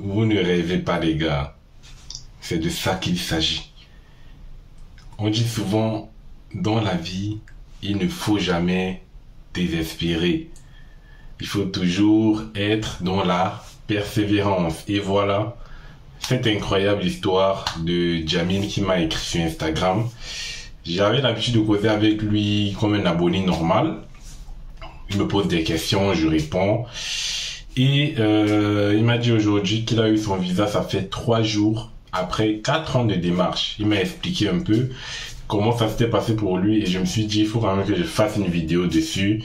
vous ne rêvez pas les gars. C'est de ça qu'il s'agit. On dit souvent, dans la vie, il ne faut jamais désespérer. Il faut toujours être dans la persévérance. Et voilà, cette incroyable histoire de Jamil qui m'a écrit sur Instagram. J'avais l'habitude de causer avec lui comme un abonné normal. Il me pose des questions, je réponds. Et il m'a dit aujourd'hui qu'il a eu son visa, ça fait 3 jours après 4 ans de démarche. Il m'a expliqué un peu comment ça s'était passé pour lui et je me suis dit il faut quand même que je fasse une vidéo dessus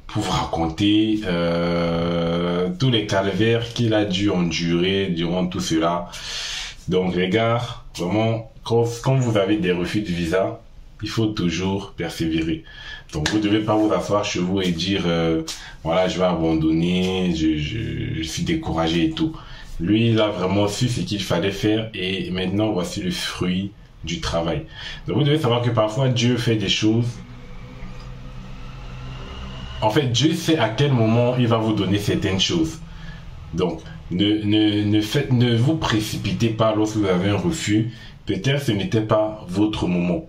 pour vous raconter tous les calvaires qu'il a dû endurer durant tout cela. Donc les gars, vraiment, quand vous avez des refus de visa, il faut toujours persévérer. Donc vous ne devez pas vous asseoir chez vous et dire voilà, je vais abandonner, je suis découragé et tout. Lui, il a vraiment su ce qu'il fallait faire et maintenant voici le fruit du travail. Donc vous devez savoir que parfois Dieu fait des choses. En fait, Dieu sait à quel moment il va vous donner certaines choses. Donc ne vous précipitez pas lorsque vous avez un refus. Peut-être ce n'était pas votre moment.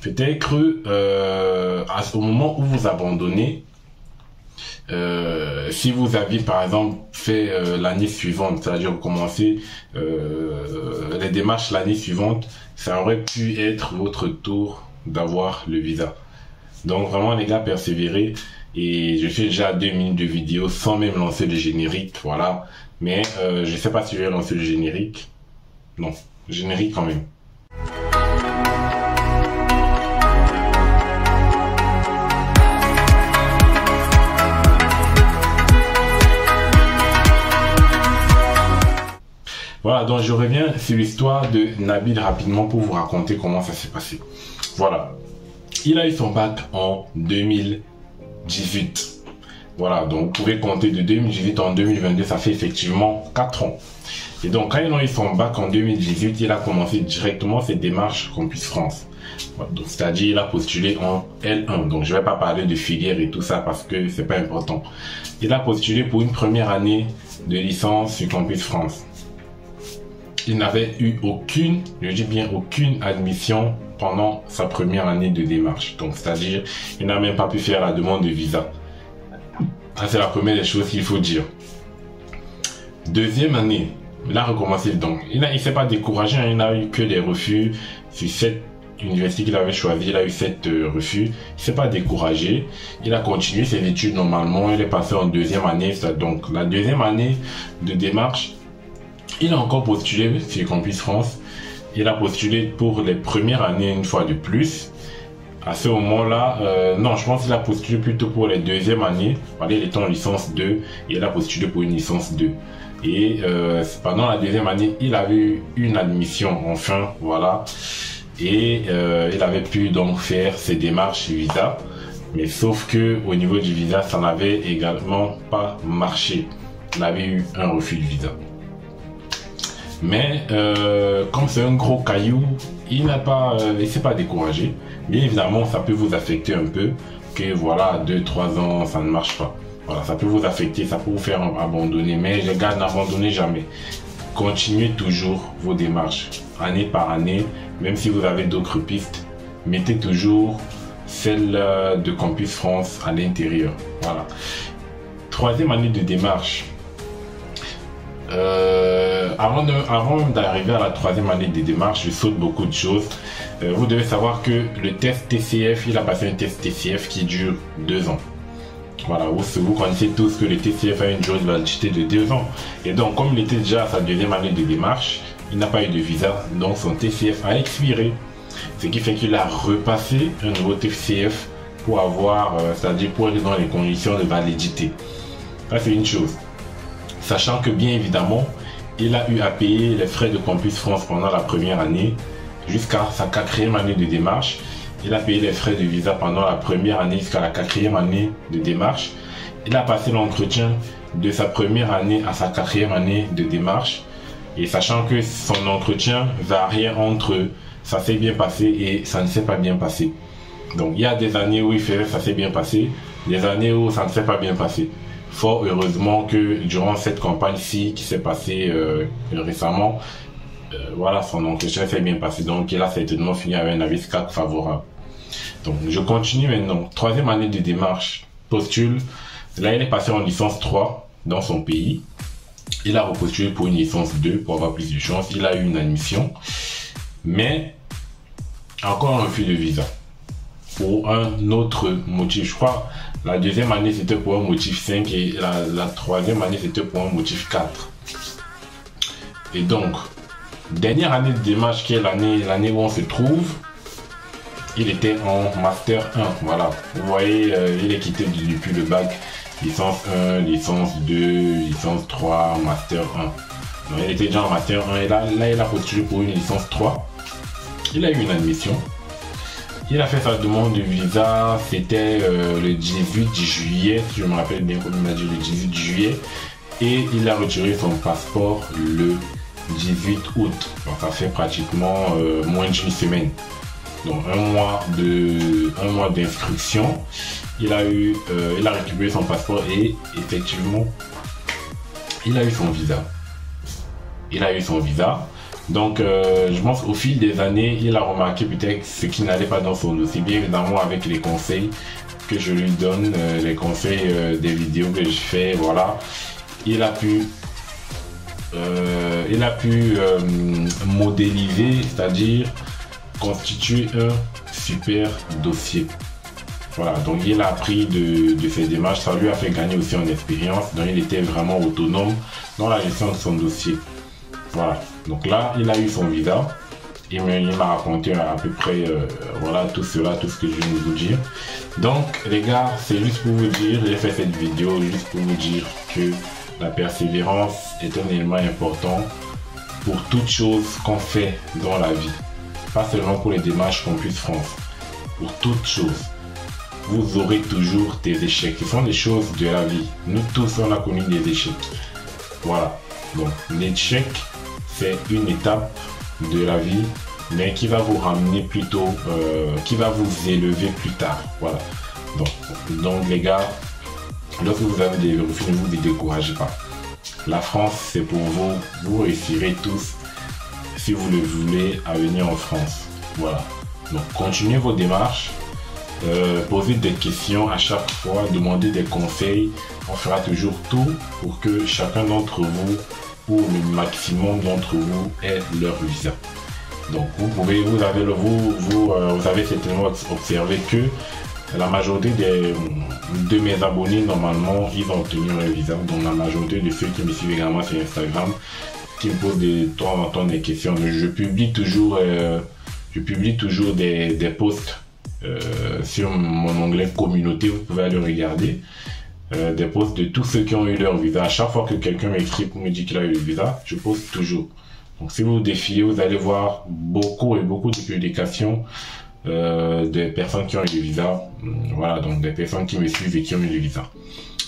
Peut-être au moment où vous abandonnez, si vous aviez par exemple fait l'année suivante, c'est-à-dire commencer les démarches l'année suivante, ça aurait pu être votre tour d'avoir le visa. Donc vraiment les gars, persévérez. Et je fais déjà 2 minutes de vidéo sans même lancer le générique, voilà. Mais je sais pas si je vais lancer le générique. Non, générique quand même. Voilà, donc je reviens sur l'histoire de Nabil rapidement pour vous raconter comment ça s'est passé. Voilà, il a eu son bac en 2018. Voilà, donc vous pouvez compter de 2018 en 2022, ça fait effectivement 4 ans. Et donc quand il a eu son bac en 2018, il a commencé directement ses démarches Campus France. Voilà, c'est-à-dire il a postulé en L1. Donc je ne vais pas parler de filière et tout ça parce que c'est pas important. Il a postulé pour une première année de licence sur Campus France. Il n'avait eu aucune, je dis bien aucune admission pendant sa première année de démarche. Donc, c'est-à-dire, il n'a même pas pu faire la demande de visa. Ça, c'est la première des choses qu'il faut dire. Deuxième année, il a recommencé. Donc, il ne s'est pas découragé, hein, il n'a eu que des refus. Sur 7 universités qu'il avait choisies, il a eu 7 refus. Il ne s'est pas découragé. Il a continué ses études normalement. Il est passé en deuxième année. Donc, la deuxième année de démarche, il a encore postulé sur Campus France. Il a postulé pour les premières années une fois de plus. À ce moment-là, non, je pense qu'il a postulé plutôt pour les deuxièmes années. Il était en licence 2 et il a postulé pour une licence 2. Et pendant la deuxième année, il avait eu une admission, enfin, voilà. Et il avait pu donc faire ses démarches visa. Mais sauf que au niveau du visa, ça n'avait également pas marché. Il avait eu un refus de visa. Mais comme c'est un gros caillou, il s'est pas découragé. Bien évidemment, ça peut vous affecter un peu. Que voilà, 2-3 ans, ça ne marche pas. Voilà, ça peut vous affecter, ça peut vous faire abandonner. Mais les gars, n'abandonnez jamais. Continuez toujours vos démarches, année par année. Même si vous avez d'autres pistes, mettez toujours celle de Campus France à l'intérieur. Voilà. Troisième année de démarche. Avant d'arriver à la troisième année des démarches, je saute beaucoup de choses. Vous devez savoir que le test TCF, il a passé un test TCF qui dure 2 ans. Voilà, vous connaissez tous que le TCF a une durée de validité de 2 ans. Et donc, comme il était déjà à sa deuxième année de démarche, il n'a pas eu de visa, donc son TCF a expiré. Ce qui fait qu'il a repassé un nouveau TCF pour avoir, c'est-à-dire pour être dans les conditions de validité. Ça, c'est une chose. Sachant que bien évidemment, il a eu à payer les frais de Campus France pendant la première année jusqu'à sa 4e année de démarche. Il a payé les frais de visa pendant la première année jusqu'à la 4e année de démarche. Il a passé l'entretien de sa première année à sa 4e année de démarche. Et sachant que son entretien variait entre ça s'est bien passé et ça ne s'est pas bien passé. Donc il y a des années où il faisait ça s'est bien passé, des années où ça ne s'est pas bien passé. Fort heureusement que durant cette campagne-ci qui s'est passée récemment, voilà, son entretien s'est bien passé. Donc il a certainement fini avec un avis SCAC favorable. Donc je continue maintenant. 3e année de démarche, postule. Là, il est passé en licence 3 dans son pays. Il a repostulé pour une licence 2 pour avoir plus de chance. Il a eu une admission. Mais encore un refus de visa. Pour un autre motif. Je crois la 2e année c'était pour un motif 5 et la 3e année c'était pour un motif 4. Et donc, dernière année de démarche qui est l'année où on se trouve, il était en master 1. Voilà, vous voyez, il est quitté depuis le bac, licence 1, licence 2, licence 3, master 1. Donc, il était déjà en master 1 et là il a postulé pour une licence 3. Il a eu une admission. Il a fait sa demande de visa, c'était le 18 juillet, si je me rappelle bien comme il m'a dit, le 18 juillet. Et il a retiré son passeport le 18 août. Donc ça fait pratiquement moins d'une semaine. Donc un mois d'instruction. Il a récupéré son passeport et effectivement, il a eu son visa. Donc, je pense au fil des années, il a remarqué peut-être ce qui n'allait pas dans son dossier. Bien évidemment, avec les conseils que je lui donne, les conseils des vidéos que je fais, voilà, il a pu modéliser, c'est-à-dire constituer un super dossier. Voilà, donc il a appris de ses démarches, ça lui a fait gagner aussi en expérience, donc il était vraiment autonome dans la gestion de son dossier. Voilà, donc là il a eu son visa, il m'a raconté à peu près voilà tout ce que je viens de vous dire. Donc les gars, c'est juste pour vous dire, j'ai fait cette vidéo juste pour vous dire que la persévérance est un élément important pour toute chose qu'on fait dans la vie, pas seulement pour les démarches Campus France, pour toute chose. Vous aurez toujours des échecs, ce sont des choses de la vie. Nous tous on a connu des échecs, voilà. Donc l'échec c'est une étape de la vie, mais qui va vous ramener plutôt, qui va vous élever plus tard. Voilà. Donc les gars, lorsque vous avez des refus, ne vous découragez pas. La France, c'est pour vous. Vous réussirez tous, si vous le voulez, à venir en France. Voilà. Donc continuez vos démarches. Posez des questions à chaque fois, demandez des conseils. On fera toujours tout pour que chacun d'entre vous, ou le maximum d'entre vous, ait leur visa. Donc vous avez certainement observé que la majorité de mes abonnés, normalement, ils ont obtenu leur visa. Donc la majorité de ceux qui me suivent également sur Instagram, qui me posent de temps en temps des questions. Je publie toujours des posts sur mon onglet communauté, vous pouvez aller regarder. Des posts de tous ceux qui ont eu leur visa. À chaque fois que quelqu'un m'écrit pour me dire qu'il a eu le visa, je poste toujours. Donc si vous vous défiez, vous allez voir beaucoup de publications des personnes qui ont eu le visa. Voilà, donc des personnes qui me suivent et qui ont eu le visa.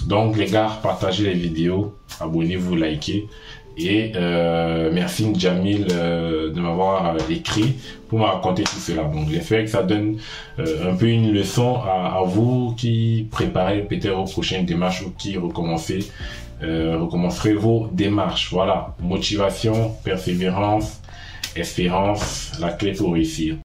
Donc les gars, partagez les vidéos, abonnez-vous, likez. Et merci Jamil de m'avoir écrit pour me raconter tout cela. Donc j'espère que ça donne un peu une leçon à vous qui préparez peut-être aux prochaines démarches ou qui recommencerez vos démarches. Voilà, motivation, persévérance, espérance, la clé pour réussir.